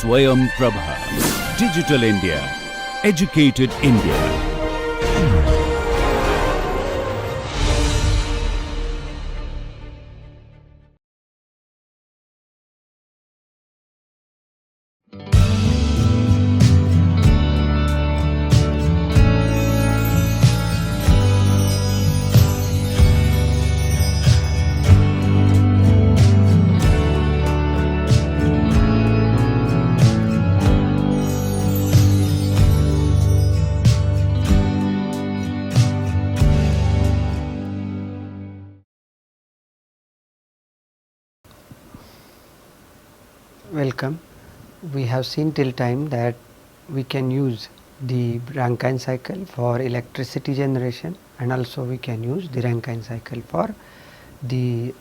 Swayam Prabha. Digital India. Educated India. Welcome. We have seen till time that we can use the Rankine cycle for electricity generation, and also we can use the Rankine cycle for the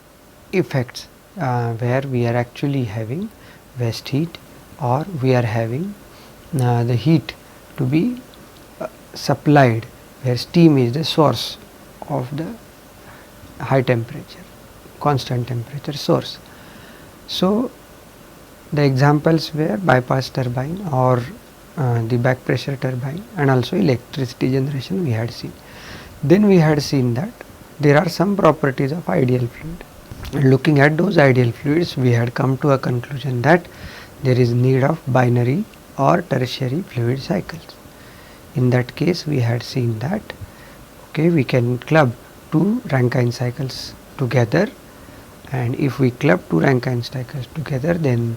effects where we are actually having waste heat, or we are having the heat to be supplied where steam is the source of the high temperature, constant temperature source. So, the examples were bypass turbine or the back pressure turbine, and also electricity generation we had seen. Then we had seen that there are some properties of ideal fluid, and looking at those ideal fluids we had come to a conclusion that there is need of binary or tertiary fluid cycles. In that case we had seen that we can club two Rankine cycles together, and if we club two Rankine cycles together, then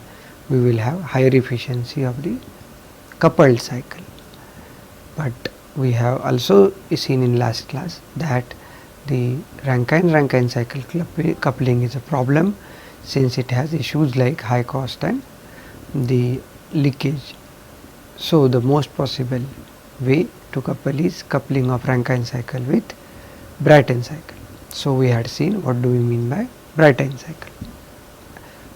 we will have higher efficiency of the coupled cycle. But we have also seen in last class that the Rankine cycle coupling is a problem, since it has issues like high cost and the leakage. So the most possible way to couple is coupling of Rankine cycle with Brayton cycle. So we had seen what do we mean by Brayton cycle.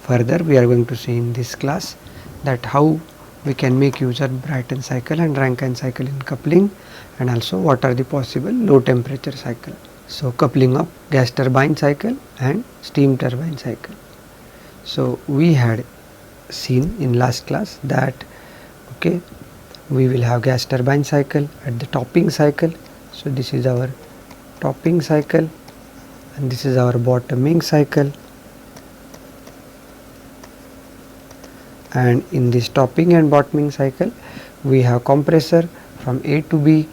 Further we are going to see in this class that how we can make use of Brayton cycle and Rankine cycle in coupling, and also what are the possible low temperature cycle. So coupling of gas turbine cycle and steam turbine cycle. So we had seen in last class that we will have gas turbine cycle at the topping cycle. So this is our topping cycle and this is our bottoming cycle. And in this topping and bottoming cycle we have compressor from A to B,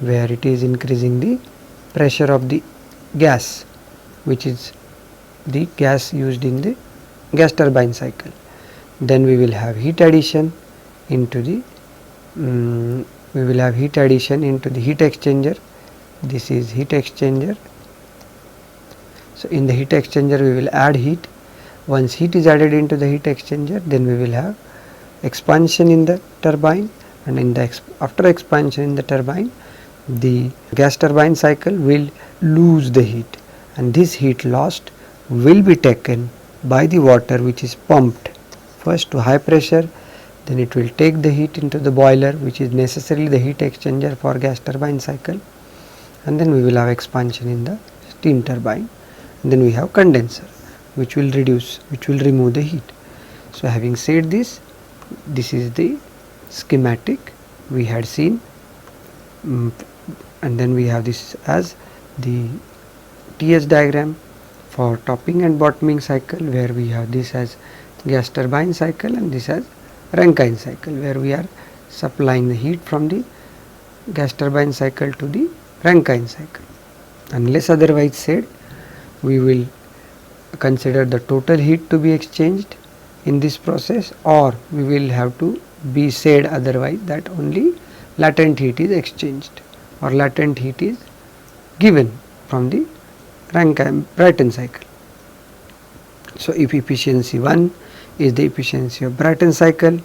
where it is increasing the pressure of the gas, which is the gas used in the gas turbine cycle. Then we will have heat addition into the heat exchanger. This is heat exchanger. So in the heat exchanger we will add heat. Once heat is added into the heat exchanger, then we will have expansion in the turbine, and in the after expansion in the turbine, the gas turbine cycle will lose the heat, and this heat lost will be taken by the water which is pumped first to high pressure, then it will take the heat into the boiler, which is necessarily the heat exchanger for gas turbine cycle, and then we will have expansion in the steam turbine, and then we have condenser, which will remove the heat. So having said this, this is the schematic we had seen, and then we have this as the TS diagram for topping and bottoming cycle, where we have this as gas turbine cycle and this as Rankine cycle, where we are supplying the heat from the gas turbine cycle to the Rankine cycle. Unless otherwise said, we will consider the total heat to be exchanged in this process, or we will have to be said otherwise that only latent heat is exchanged or latent heat is given from the Brayton cycle. So if efficiency 1 is the efficiency of Brayton cycle,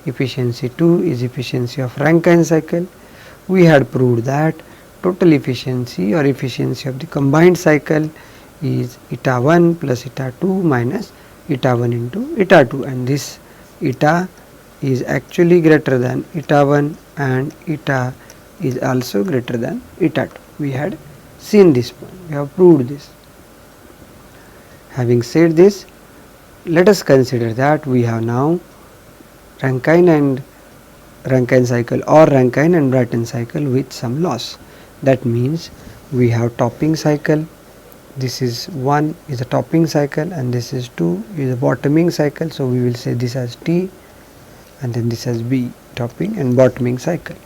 efficiency 2 is efficiency of Rankine cycle, we had proved that total efficiency or efficiency of the combined cycle is eta 1 plus eta 2 minus eta 1 into eta 2, and this eta is actually greater than eta 1 and eta is also greater than eta 2. We had seen this point, we have proved this. Having said this, let us consider that we have now Rankine cycle or Rankine and Brayton cycle with some loss. That means we have topping cycle. This is 1 is a topping cycle and this is 2 is a bottoming cycle. So we will say this as T and then this as B, topping and bottoming cycle.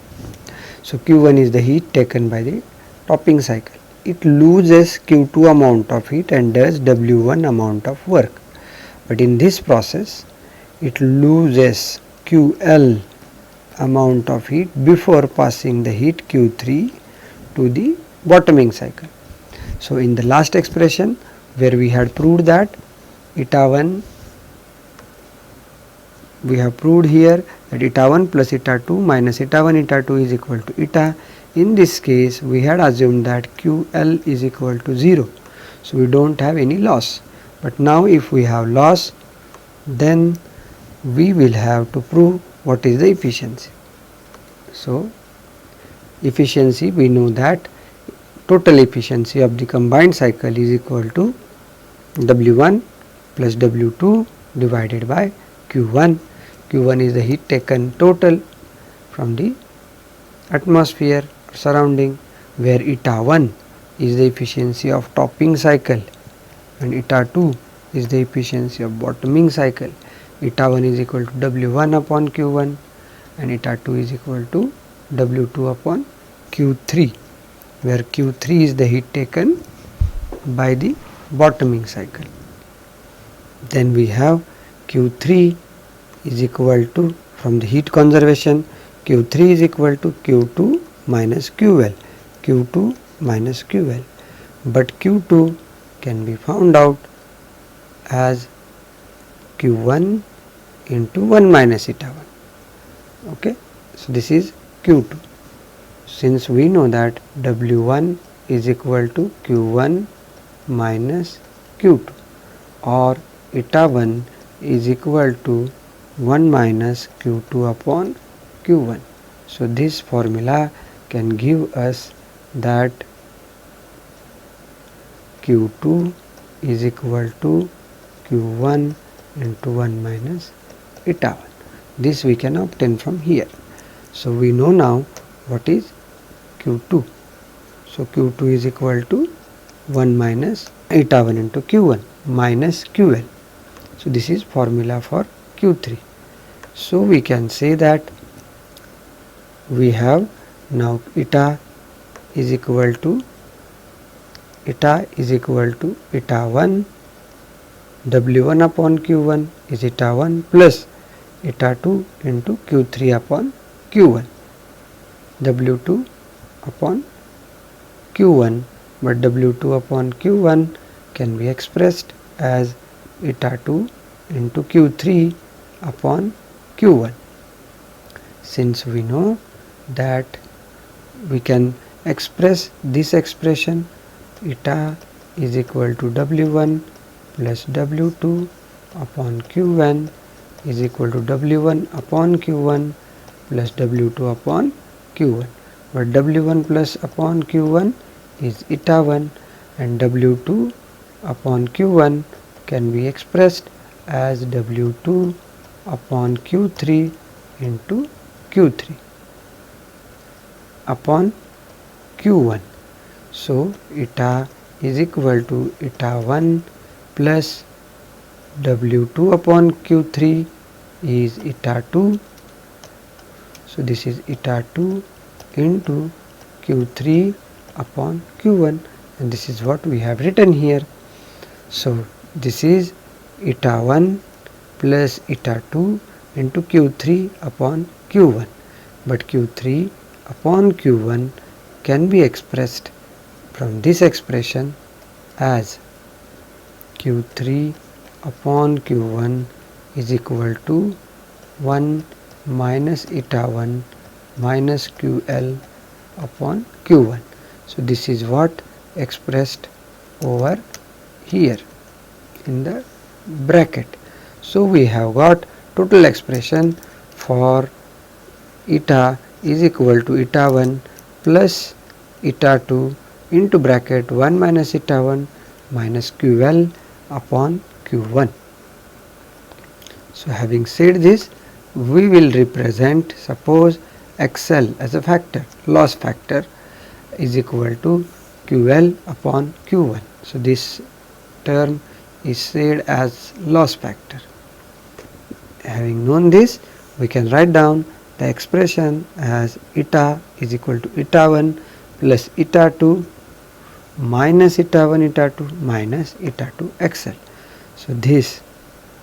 So Q1 is the heat taken by the topping cycle. It loses Q2 amount of heat and does W1 amount of work. But in this process it loses QL amount of heat before passing the heat Q3 to the bottoming cycle. So in the last expression where we had proved that eta 1, we have proved here that eta 1 plus eta 2 minus eta 1 eta 2 is equal to eta. In this case we had assumed that QL is equal to 0. So we don't have any loss. But now if we have loss, then we will have to prove what is the efficiency. So efficiency, we know that total efficiency of the combined cycle is equal to W1 plus W2 divided by Q1. Q1 is the heat taken total from the atmosphere surrounding, where eta 1 is the efficiency of topping cycle and eta 2 is the efficiency of bottoming cycle. Eta 1 is equal to W1 upon Q1 and eta 2 is equal to W2 upon Q3, where Q3 is the heat taken by the bottoming cycle. Then we have Q3 is equal to, from the heat conservation, Q3 is equal to Q2 minus QL, Q2 minus QL, but Q2 can be found out as Q1 into 1 minus eta 1. Okay, so this is Q2. Since we know that W1 is equal to Q1 minus Q2, or eta 1 is equal to 1 minus Q2 upon Q1. So this formula can give us that Q2 is equal to Q1 into 1 minus eta 1. This we can obtain from here. So we know now what is Q2. So Q2 is equal to 1 minus eta 1 into Q1 minus QL. So this is formula for Q3. So we can say that we have now eta is equal to eta 1, W1 upon Q1 is eta 1 plus eta 2 into Q3 upon Q1, W2 upon Q1, but W2 upon Q1 can be expressed as eta 2 into Q3 upon Q1. Since we know that we can express this expression, eta is equal to W1 plus W2 upon Q1 is equal to W1 upon Q1 plus W2 upon Q1, but W1 plus upon Q1 is eta 1 and W2 upon Q1 can be expressed as W2 upon Q3 into Q3 upon Q1. So eta is equal to eta 1 plus W2 upon Q3 is eta 2. So this is eta 2 into Q3 upon Q1, and this is what we have written here. So this is eta 1 plus eta 2 into Q3 upon Q1, but Q3 upon Q1 can be expressed from this expression as Q3 upon Q1 is equal to 1 minus eta 1 minus QL upon Q1. So this is what expressed over here in the bracket. So we have got total expression for eta is equal to eta 1 plus eta 2 into bracket 1 minus eta 1 minus QL upon Q1. So having said this, we will represent, suppose XL as a factor, loss factor is equal to QL upon Q1. So this term is said as loss factor. Having known this, we can write down the expression as eta is equal to eta 1 plus eta 2 minus eta 1 eta 2 minus eta 2 XL. So this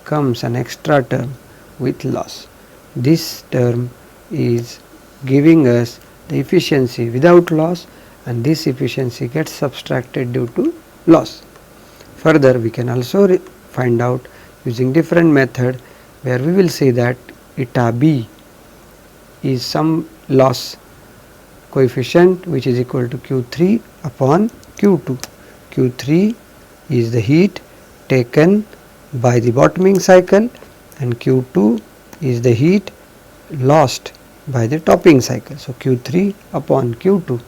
comes an extra term with loss. This term is giving us the efficiency without loss, and this efficiency gets subtracted due to loss. Further, we can also find out using different method, where we will say that eta B is some loss coefficient which is equal to Q3 upon Q2. Q3 is the heat taken by the bottoming cycle, and Q2 is the heat lost by the topping cycle. So Q3 upon Q2,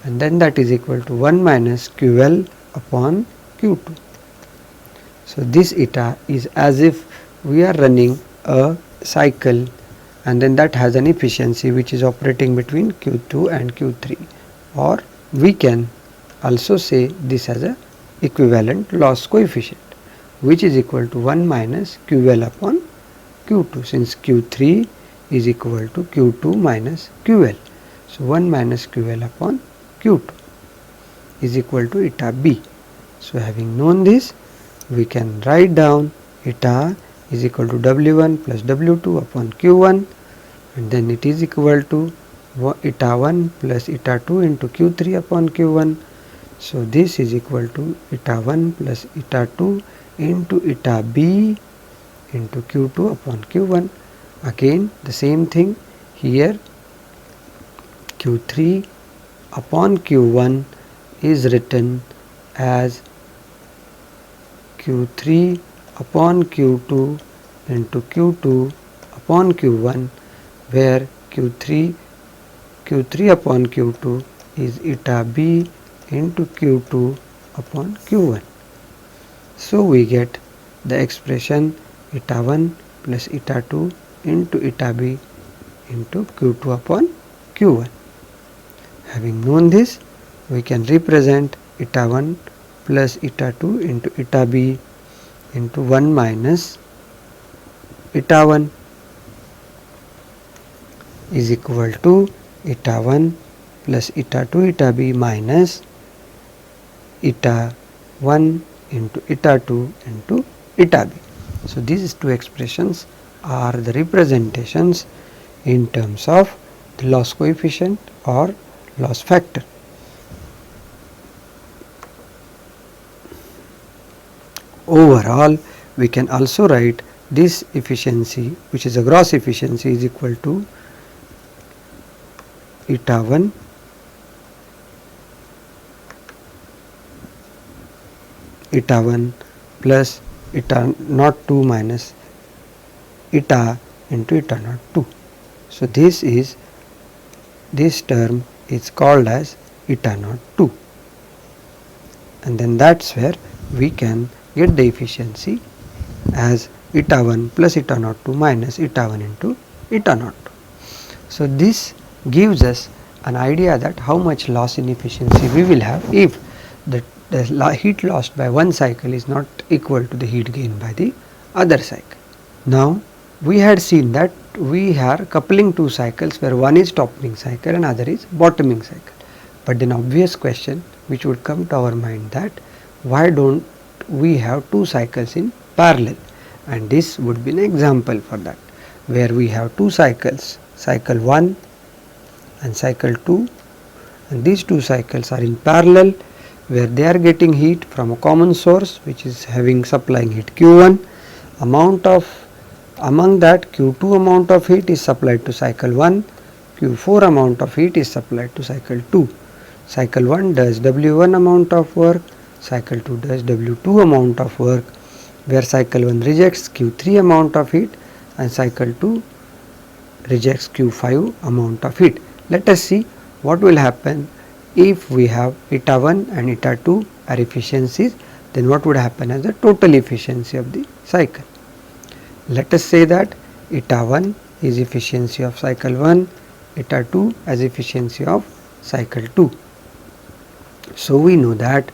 and then that is equal to 1 minus QL upon Q2. So this eta is as if we are running a cycle, and then that has an efficiency which is operating between Q2 and Q3, or we can also say this as a equivalent loss coefficient, which is equal to 1 minus QL upon Q2, since Q3 is equal to Q2 minus QL. So 1 minus QL upon Q2 is equal to eta B. So having known this, we can write down eta is equal to W1 plus W2 upon Q1, and then it is equal to eta 1 plus eta 2 into Q3 upon Q1. So this is equal to eta 1 plus eta 2 into eta B into Q2 upon Q1. Again the same thing here, Q3 upon Q1 is written as Q3 upon Q2 into Q2 upon Q1, where Q3 upon Q2 is eta B into Q2 upon Q1. So we get the expression eta 1 plus eta 2 into eta B into Q2 upon Q1. Having known this, we can represent eta 1 plus eta 2 into eta B into 1 minus eta 1 is equal to eta 1 plus eta 2 eta B minus eta 1 into eta 2 into eta B. So these two expressions are the representations in terms of the loss coefficient or loss factor. Overall, we can also write this efficiency, which is a gross efficiency, is equal to eta 1 plus eta naught 2 minus eta into eta naught 2. So this term is called as eta naught 2, and then that's where we can get the efficiency as eta 1 plus eta naught 2 minus eta 1 into eta naught 2. So this gives us an idea that how much loss in efficiency we will have if the heat lost by one cycle is not equal to the heat gained by the other cycle. Now we had seen that we are coupling two cycles, where one is topping cycle and other is bottoming cycle. But an obvious question which would come to our mind, that why don't we have two cycles in parallel? And this would be an example for that, where we have two cycles, cycle 1 and cycle 2, and these two cycles are in parallel, where they are getting heat from a common source which is having supplying heat Q1. Among that, Q2 amount of heat is supplied to cycle 1, Q4 amount of heat is supplied to cycle 2. Cycle 1 does W1 amount of work, cycle 2 does W2 amount of work, where cycle 1 rejects Q3 amount of heat and cycle 2 rejects Q5 amount of heat. Let us see what will happen if we have eta 1 and eta 2 are efficiencies, then what would happen as the total efficiency of the cycle. Let us say that eta 1 is efficiency of cycle 1, eta 2 as efficiency of cycle 2. So we know that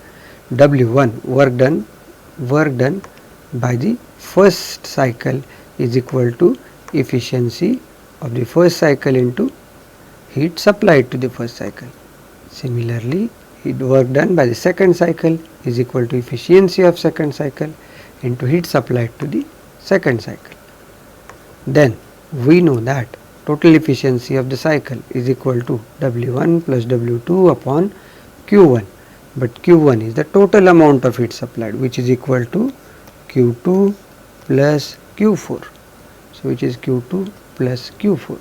W1 work done by the first cycle is equal to efficiency of the first cycle into heat supplied to the first cycle. Similarly, heat work done by the second cycle is equal to efficiency of second cycle into heat supplied to the second cycle. Then we know that total efficiency of the cycle is equal to W1 plus W2 upon Q1, but Q1 is the total amount of heat supplied, which is equal to Q2 plus Q4. So which is Q2 plus Q4,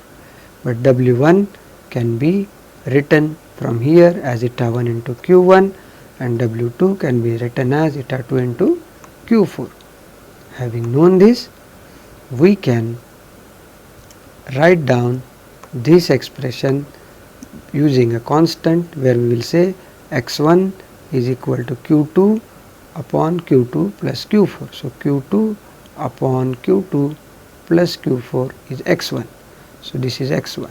but W1 can be written from here as eta 1 into Q1 and W2 can be written as eta 2 into Q4. Having known this, we can write down this expression using a constant where we will say x1 is equal to Q2 upon Q2 plus Q4. So Q2 upon Q2 plus Q4 is x1. So this is x1.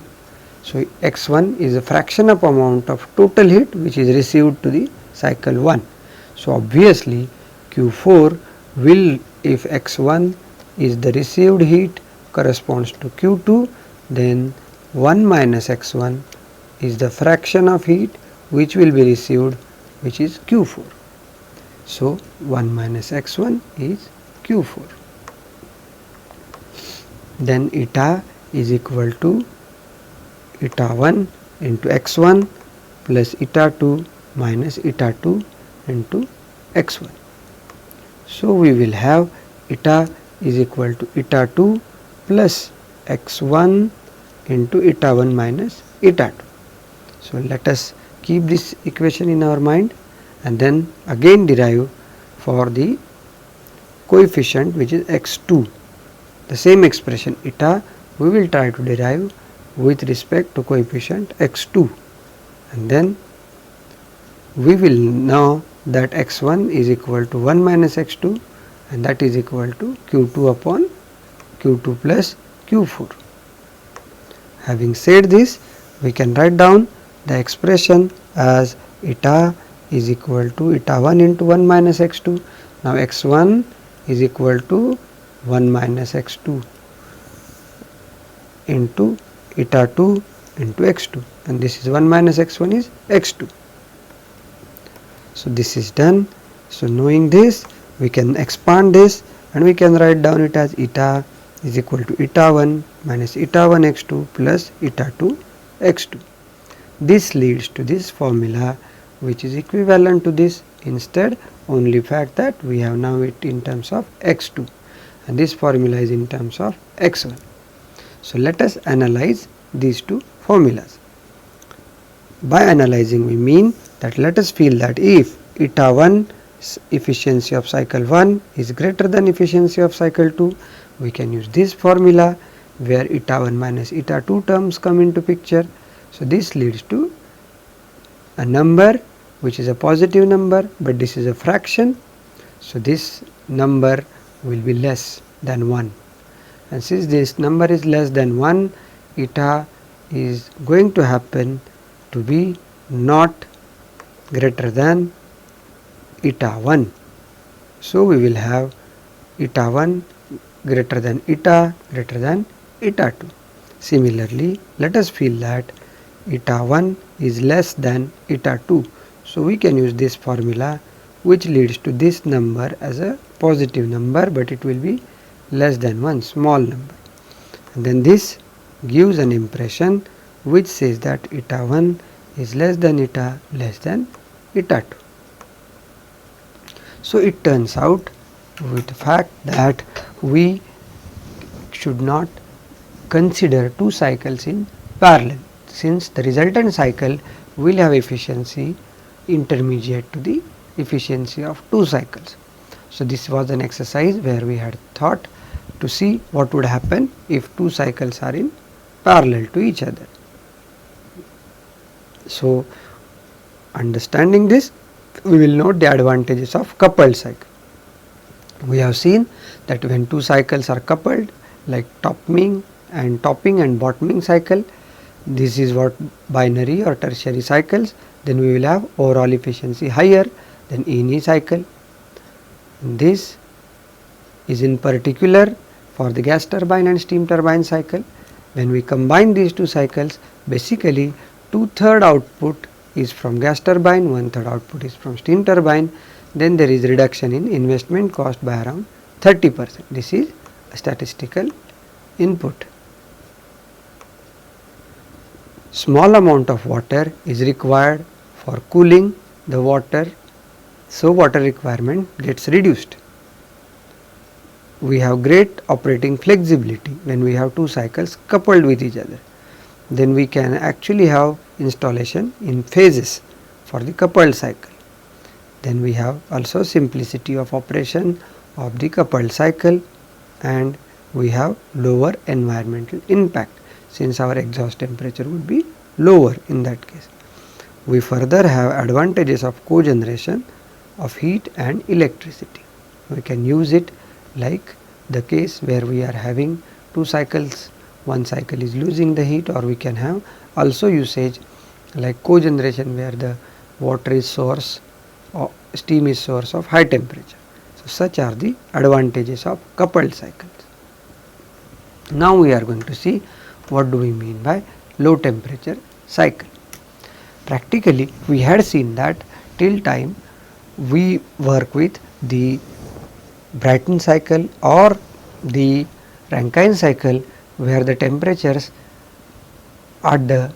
So x1 is a fraction of amount of total heat which is received to the cycle 1. So obviously Q4 will, if x1 is the received heat corresponds to Q2, then 1 minus x1 is the fraction of heat which will be received, which is Q4. So 1 minus x1 is Q4. Then eta is equal to eta 1 into x1 plus eta 2 minus eta 2 into x1. So we will have eta is equal to eta 2 plus x1 into eta 1 minus eta 2. So let us keep this equation in our mind and then again derive for the coefficient which is x2. The same expression eta we will try to derive with respect to coefficient x2, and then we will know that x1 is equal to 1 minus x2 and that is equal to Q2 upon Q2 plus Q4. Having said this, we can write down the expression as eta is equal to eta 1 into 1 minus x2. Now x1 is equal to 1 minus x2 into eta 2 into x2, and this is 1 minus x1 is x2. So this is done. So knowing this, we can expand this and we can write down it as eta is equal to eta 1 minus eta 1 x2 plus eta 2 x2. This leads to this formula which is equivalent to this. Instead, only fact that we have now it in terms of x2 and this formula is in terms of x1. So let us analyze these two formulas. By analyzing we mean that let us feel that if eta 1 efficiency of cycle 1 is greater than efficiency of cycle 2, we can use this formula where eta 1 minus eta 2 terms come into picture. So this leads to a number which is a positive number, but this is a fraction. So this number will be less than 1, and since this number is less than 1, eta is going to happen to be not greater than eta 1. So we will have eta 1 greater than eta 2. Similarly, let us feel that eta 1 is less than eta 2. So we can use this formula which leads to this number as a positive number, but it will be less than 1, small number, and then this gives an impression which says that eta 1 is less than eta 2. So it turns out with the fact that we should not consider two cycles in parallel, since the resultant cycle will have efficiency intermediate to the efficiency of two cycles. So this was an exercise where we had thought to see what would happen if two cycles are in parallel to each other. So understanding this, we will note the advantages of coupled cycle. We have seen that when two cycles are coupled, like topping and bottoming cycle. This is what binary or tertiary cycles. Then we will have overall efficiency higher than any cycle. This is in particular for the gas turbine and steam turbine cycle. When we combine these two cycles, basically 2/3 output is from gas turbine, 1/3 output is from steam turbine. Then there is reduction in investment cost by around 30%. This is a statistical input. Small amount of water is required for cooling the water, so water requirement gets reduced. We have great operating flexibility when we have two cycles coupled with each other. Then we can actually have installation in phases for the coupled cycle. Then we have also simplicity of operation of the coupled cycle, and we have lower environmental impact since our exhaust temperature would be lower in that case. We further have advantages of cogeneration of heat and electricity. We can use it like the case where we are having two cycles, one cycle is losing the heat, or we can have also usage like cogeneration where the water is source or steam is source of high temperature. So such are the advantages of coupled cycles. Now we are going to see what do we mean by low temperature cycle. Practically we had seen that till time we work with the Brayton cycle or the Rankine cycle, where the temperatures at the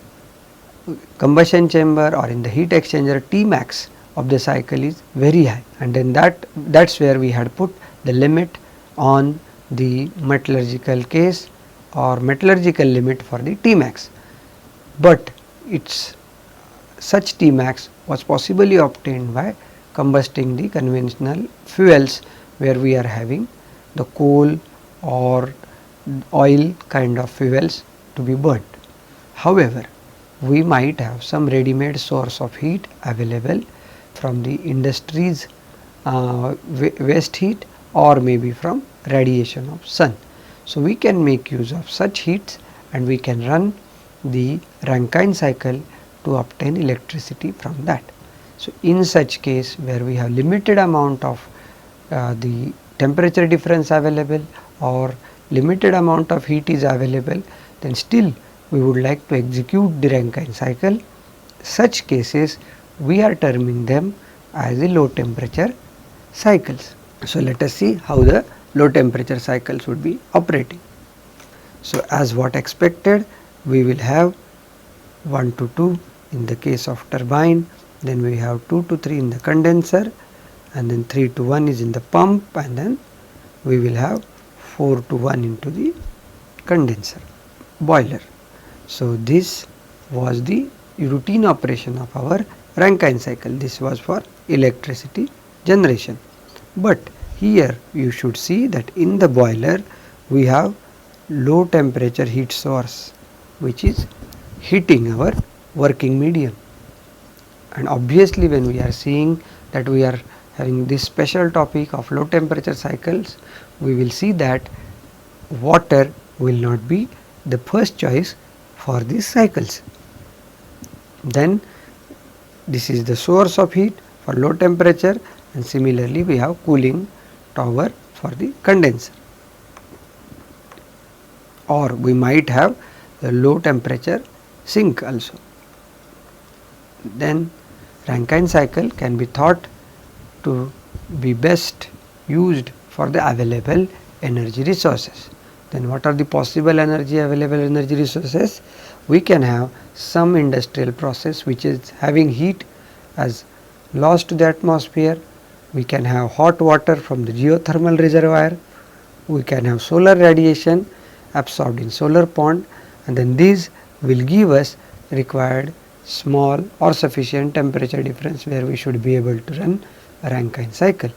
combustion chamber or in the heat exchanger T max of the cycle is very high, and then that's where we had put the limit on the metallurgical case or metallurgical limit for the T max. But it's such T max was possibly obtained by combusting the conventional fuels, where we are having the coal or oil kind of fuels to be burnt. However, we might have some ready-made source of heat available from the industry's waste heat, or maybe from radiation of sun. So we can make use of such heats and we can run the Rankine cycle to obtain electricity from that. So in such case where we have limited amount of the temperature difference available or limited amount of heat is available, then still we would like to execute the Rankine cycle. Such cases we are terming them as the low temperature cycles. So let us see how the low temperature cycles would be operating. So as what expected, we will have 1 to 2 in the case of turbine, then we have 2 to 3 in the condenser, and then 3 to 1 is in the pump, and then we will have 4 to 1 into the condenser boiler. So this was the routine operation of our Rankine cycle. This was for electricity generation. But here you should see that in the boiler we have low temperature heat source which is heating our working medium. And obviously when we are seeing that we are having this special topic of low temperature cycles, we will see that water will not be the first choice for these cycles. Then this is the source of heat for low temperature, and similarly we have cooling tower for the condenser, or we might have the low temperature sink also. Then Rankine cycle can be thought to be best used for the available energy resources. Then what are the possible available energy resources? We can have some industrial process which is having heat as lost to the atmosphere. We can have hot water from the geothermal reservoir. We can have solar radiation absorbed in solar pond, and then these will give us required small or sufficient temperature difference where we should be able to run a Rankine cycle.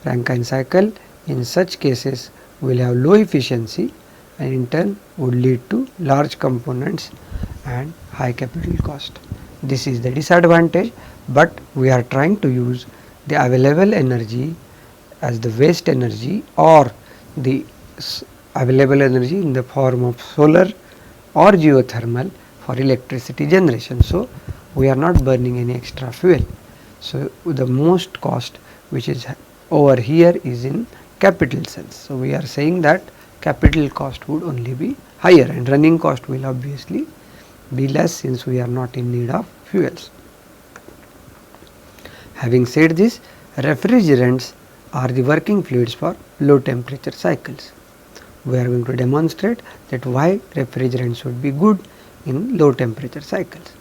Rankine cycle in such cases will have low efficiency and in turn would lead to large components and high capital cost. This is the disadvantage, but we are trying to use the available energy as the waste energy or the available energy in the form of solar or geothermal for electricity generation. So, we are not burning any extra fuel. So, the most cost which is over here is in capital sense. So, we are saying that capital cost would only be higher and running cost will obviously be less since we are not in need of fuels. Having said this, refrigerants are the working fluids for low temperature cycles. We are going to demonstrate that why refrigerants would be good in low temperature cycles.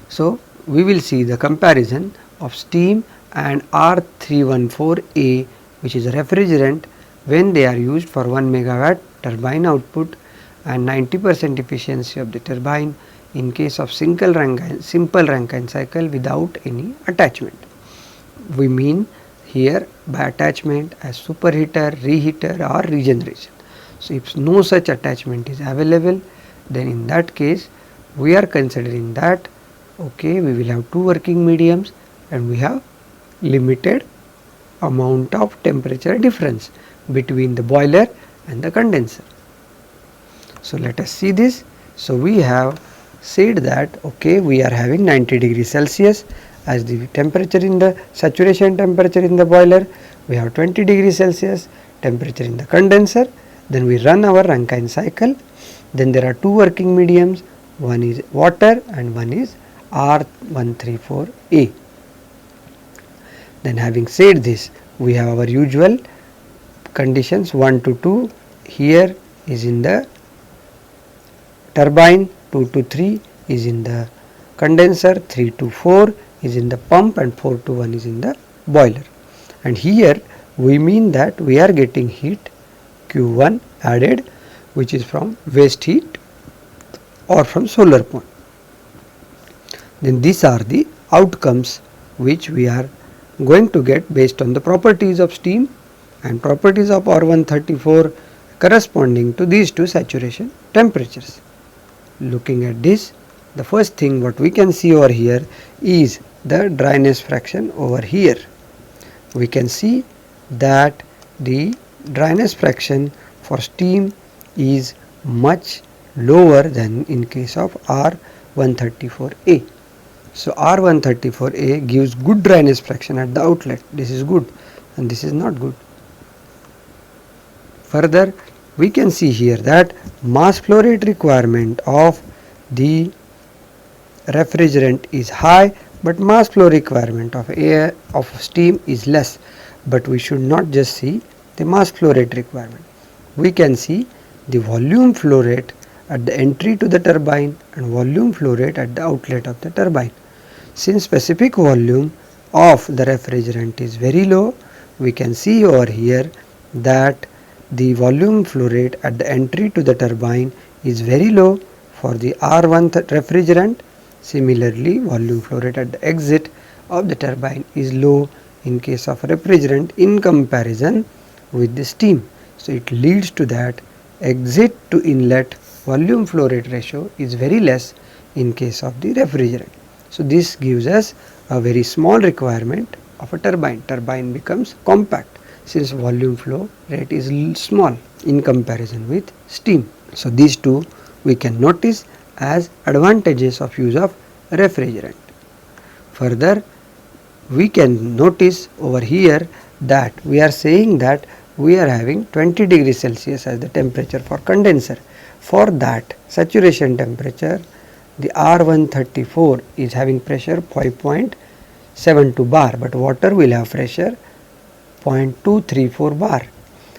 So, we will see the comparison of steam and R314A, which is a refrigerant, when they are used for 1 megawatt turbine output and 90% efficiency of the turbine in case of simple Rankine cycle without any attachment. We mean here by attachment as superheater, reheater or regeneration. So, if no such attachment is available, then in that case we are considering that okay, we will have two working mediums and we have limited amount of temperature difference between the boiler and the condenser. So, let us see this. So, we have said that okay, we are having 90 degrees Celsius as the temperature in the saturation temperature in the boiler, we have 20 degrees Celsius temperature in the condenser, then we run our Rankine cycle, then there are two working mediums, one is water and one is R134A. Then having said this, we have our usual conditions 1 to 2 here is in the turbine, 2 to 3 is in the condenser, 3 to 4 is in the pump and 4 to 1 is in the boiler. And here we mean that we are getting heat Q1 added, which is from waste heat or from solar point. Then these are the outcomes which we are going to get based on the properties of steam and properties of R134 corresponding to these two saturation temperatures. Looking at this, the first thing what we can see over here is the dryness fraction over here. We can see that the dryness fraction for steam is much lower than in case of R134A. So, R134A gives good dryness fraction at the outlet. This is good and this is not good. Further, we can see here that mass flow rate requirement of the refrigerant is high, but mass flow requirement of air of steam is less. But we should not just see the mass flow rate requirement. We can see the volume flow rate at the entry to the turbine and volume flow rate at the outlet of the turbine. Since specific volume of the refrigerant is very low, we can see over here that the volume flow rate at the entry to the turbine is very low for the R1 refrigerant. Similarly, volume flow rate at the exit of the turbine is low in case of refrigerant in comparison with the steam. So, it leads to that exit to inlet volume flow rate ratio is very less in case of the refrigerant. So, this gives us a very small requirement of a turbine. Turbine becomes compact since volume flow rate is small in comparison with steam. So, these two we can notice as advantages of use of refrigerant. Further, we can notice over here that we are saying that we are having 20 degrees Celsius as the temperature for condenser. For that saturation temperature, the R134 is having pressure 5.72 bar, but water will have pressure 0.234 bar.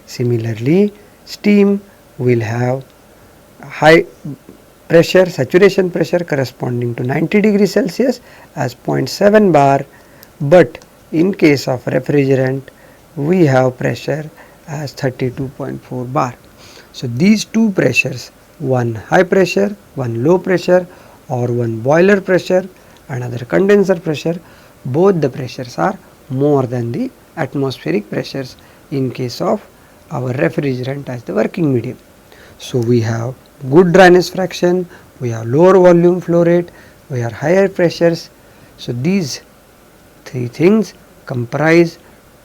Similarly, steam will have high pressure, saturation pressure corresponding to 90 degrees Celsius as 0.7 bar, but in case of refrigerant we have pressure as 32.4 bar. So, these two pressures, one high pressure, one low pressure, or one boiler pressure, another condenser pressure, both the pressures are more than the atmospheric pressures in case of our refrigerant as the working medium. So, we have good dryness fraction, we have lower volume flow rate, we have higher pressures. So, these three things comprise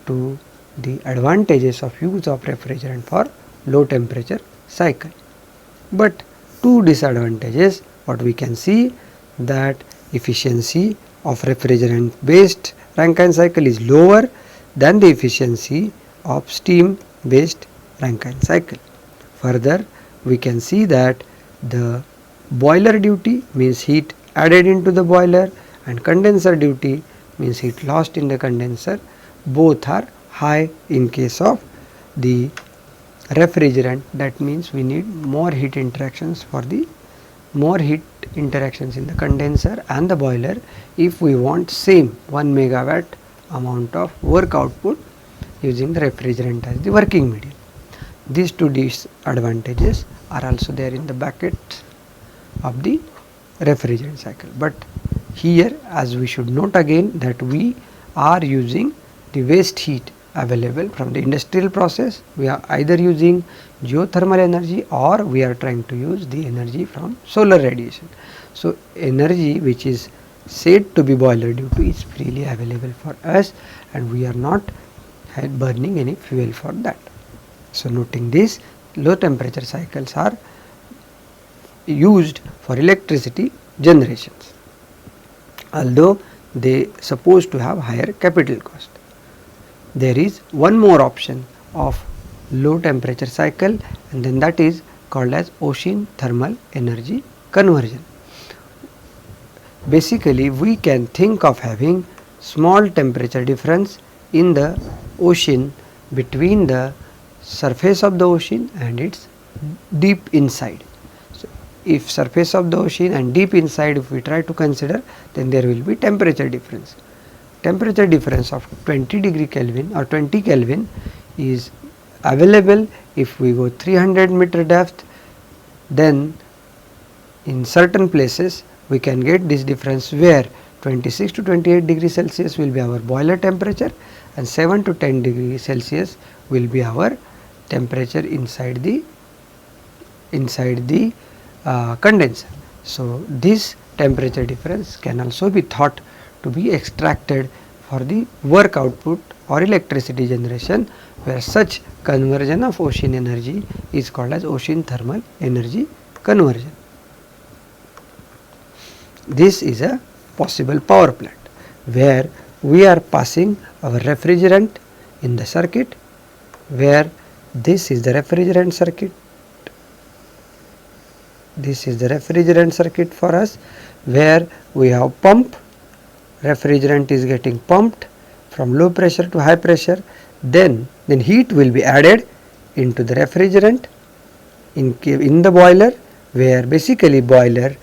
to the advantages of use of refrigerant for low temperature cycle. But two disadvantages, what we can see, that efficiency of refrigerant based Rankine cycle is lower than the efficiency of steam based Rankine cycle. Further, we can see that the boiler duty means heat added into the boiler, and condenser duty means heat lost in the condenser. Both are high in case of the refrigerant. That means we need more heat interactions in the condenser and the boiler if we want same 1 megawatt amount of work output using the refrigerant as the working medium. These two disadvantages are also there in the bracket of the refrigerant cycle. But here, as we should note again, that we are using the waste heat available from the industrial process. We are either using geothermal energy or we are trying to use the energy from solar radiation. So, energy which is said to be boiler duty is freely available for us, and we are not burning any fuel for that. So, noting this, low temperature cycles are used for electricity generations, although they supposed to have higher capital cost. There is one more option of low temperature cycle, and then that is called as ocean thermal energy conversion. Basically, we can think of having small temperature difference in the ocean between the surface of the ocean and its deep inside. So, if surface of the ocean and deep inside, if we try to consider, then there will be temperature difference. Temperature difference of 20 degree Kelvin or 20 Kelvin is available if we go 300 meter depth. Then in certain places we can get this difference where 26 to 28 degrees Celsius will be our boiler temperature and 7 to 10 degrees Celsius will be our temperature inside the condenser. So, this temperature difference can also be thought to be extracted for the work output or electricity generation, where such conversion of ocean energy is called as ocean thermal energy conversion. This is a possible power plant where we are passing our refrigerant in the circuit, where this is the refrigerant circuit. This is the refrigerant circuit for us, where we have pump. Refrigerant is getting pumped from low pressure to high pressure, then heat will be added into the refrigerant in the boiler, where basically boiler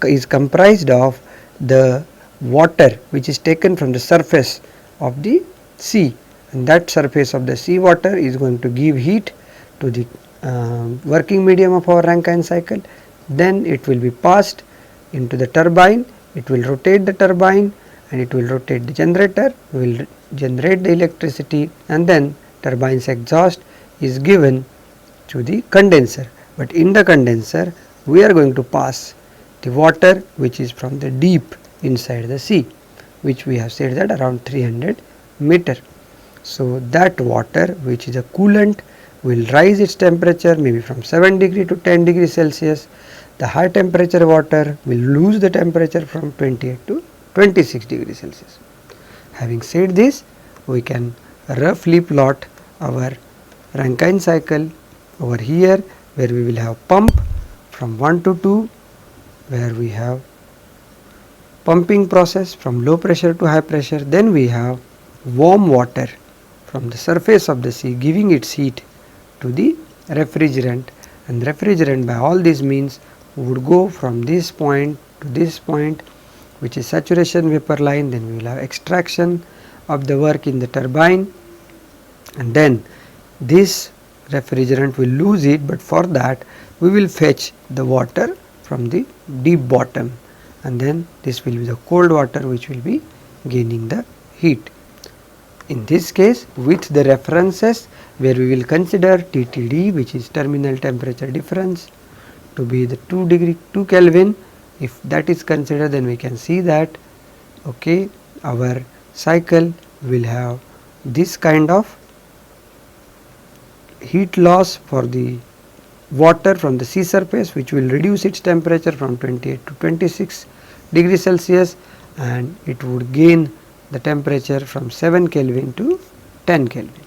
is comprised of the water which is taken from the surface of the sea, and that surface of the sea water is going to give heat to the working medium of our Rankine cycle. Then it will be passed into the turbine, it will rotate the turbine and it will rotate the generator, will generate the electricity, and then turbine's exhaust is given to the condenser. But in the condenser we are going to pass the water which is from the deep inside the sea, which we have said that around 300 meter. So, that water which is a coolant will rise its temperature maybe from 7 degree to 10 degree Celsius. The high temperature water will lose the temperature from 28 to 26 degrees Celsius. Having said this, we can roughly plot our Rankine cycle over here, where we will have pump from 1 to 2, where we have pumping process from low pressure to high pressure. Then we have warm water from the surface of the sea giving its heat to the refrigerant, and refrigerant by all these means would go from this point to this point, which is saturation vapor line. Then we will have extraction of the work in the turbine, and then this refrigerant will lose it, but for that we will fetch the water from the deep bottom, and then this will be the cold water which will be gaining the heat. In this case, with the references where we will consider TTD, which is terminal temperature difference, to be the 2 Kelvin. If that is considered, then we can see that our cycle will have this kind of heat loss for the water from the sea surface, which will reduce its temperature from 28 to 26 degrees Celsius, and it would gain the temperature from 7 Kelvin to 10 Kelvin,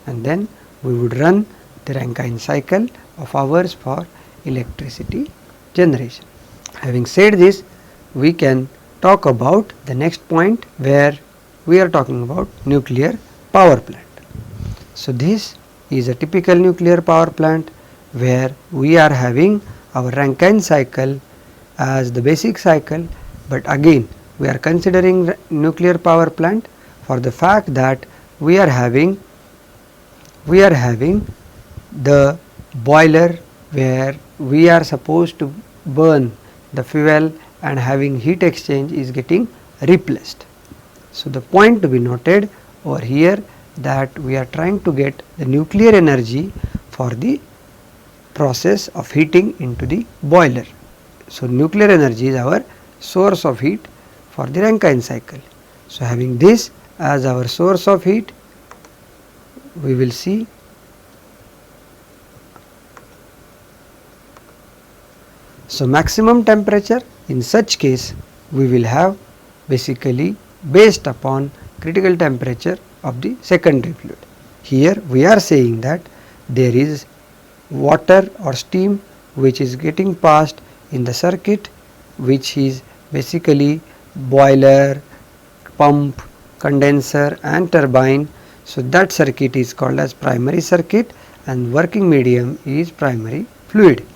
and then we would run the Rankine cycle of ours for electricity generation. Having said this, we can talk about the next point where we are talking about nuclear power plant. So this is a typical nuclear power plant where we are having our Rankine cycle as the basic cycle, but again we are considering nuclear power plant for the fact that we are having the boiler where we are supposed to burn the fuel and having heat exchange is getting replaced. So the point to be noted over here that we are trying to get the nuclear energy for the process of heating into the boiler. So nuclear energy is our source of heat for the Rankine cycle. So having this as our source of heat, we will see so maximum temperature in such case we will have basically based upon critical temperature of the secondary fluid. Here we are saying that there is water or steam which is getting passed in the circuit, which is basically boiler, pump, condenser and turbine. So that circuit is called as primary circuit and working medium is primary fluid.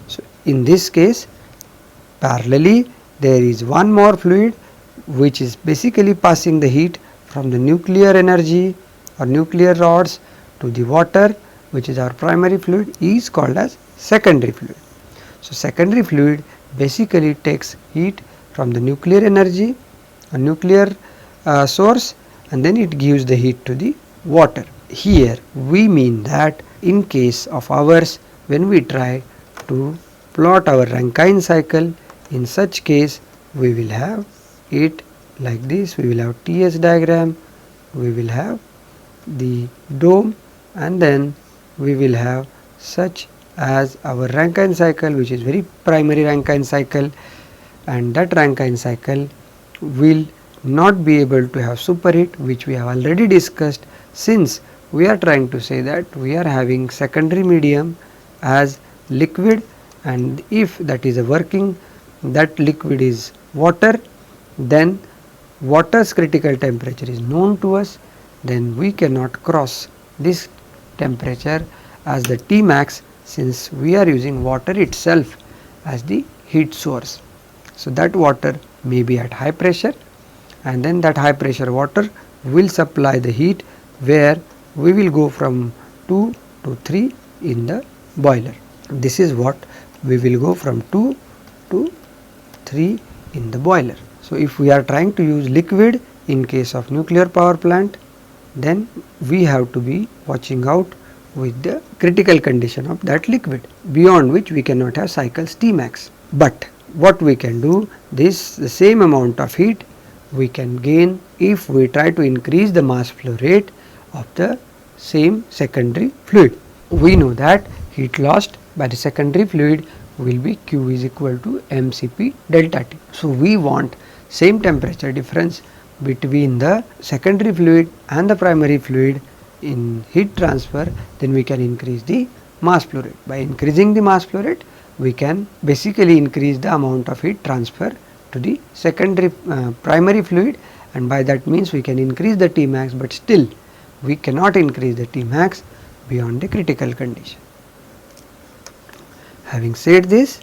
So in this case parallelly there is one more fluid which is basically passing the heat from the nuclear energy or nuclear rods to the water, which is our primary fluid, is called as secondary fluid. So secondary fluid basically takes heat from the nuclear energy, a nuclear source, and then it gives the heat to the water. Here we mean that in case of ours, when we try to plot our Rankine cycle, in such case we will have it like this. We will have TS diagram, we will have the dome, and then we will have such as our Rankine cycle, which is very primary Rankine cycle, and that Rankine cycle will not be able to have superheat, which we have already discussed, since we are trying to say that we are having secondary medium as liquid, and if that is a working, that liquid is water, then water's critical temperature is known to us, then we cannot cross this temperature as the T max, since we are using water itself as the heat source. So that water may be at high pressure, and then that high pressure water will supply the heat where we will go from 2 to 3 in the boiler. This is what we will go from 2 to 3 in the boiler. So if we are trying to use liquid in case of nuclear power plant, then we have to be watching out with the critical condition of that liquid, beyond which we cannot have cycles T max. But what we can do, this the same amount of heat we can gain if we try to increase the mass flow rate of the same secondary fluid. We know that heat lost by the secondary fluid will be Q is equal to mCp delta T. So we want same temperature difference between the secondary fluid and the primary fluid in heat transfer, then we can increase the mass flow rate. By increasing the mass flow rate, we can basically increase the amount of heat transfer to the secondary primary fluid, and by that means we can increase the T max, but still we cannot increase the T max beyond the critical condition. Having said this,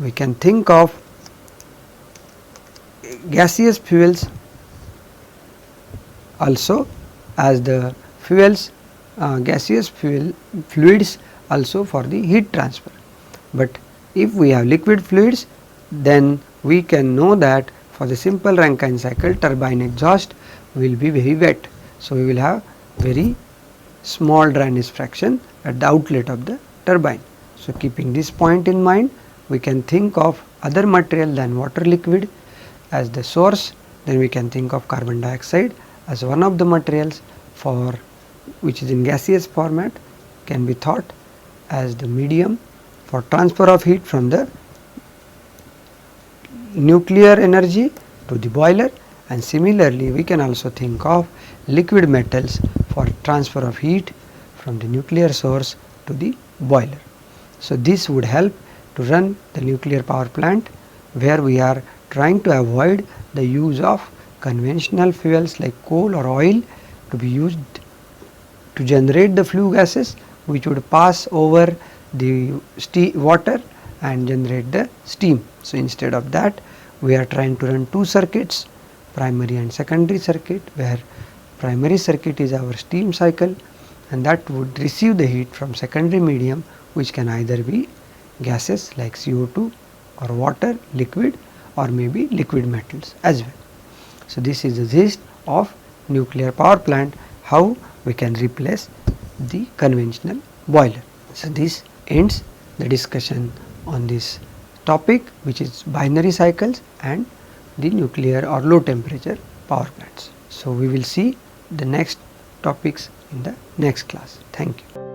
we can think of gaseous fuels also as the fuels, gaseous fluids also for the heat transfer. But if we have liquid fluids, then we can know that for the simple Rankine cycle, turbine exhaust will be very wet. So we will have very small dryness fraction at the outlet of the turbine. So keeping this point in mind, we can think of other material than water liquid as the source. Then we can think of carbon dioxide as one of the materials for which is in gaseous format, can be thought as the medium for transfer of heat from the nuclear energy to the boiler, and similarly we can also think of liquid metals for transfer of heat from the nuclear source to the boiler. So this would help to run the nuclear power plant where we are trying to avoid the use of conventional fuels like coal or oil to be used to generate the flue gases which would pass over the water and generate the steam. So instead of that, we are trying to run two circuits, primary and secondary circuit, where primary circuit is our steam cycle and that would receive the heat from secondary medium, which can either be gases like CO2 or water, liquid, or maybe liquid metals as well. So this is the gist of nuclear power plant, how we can replace the conventional boiler. So this ends the discussion on this topic, which is binary cycles and the nuclear or low temperature power plants. So we will see the next topics in the next class. Thank you.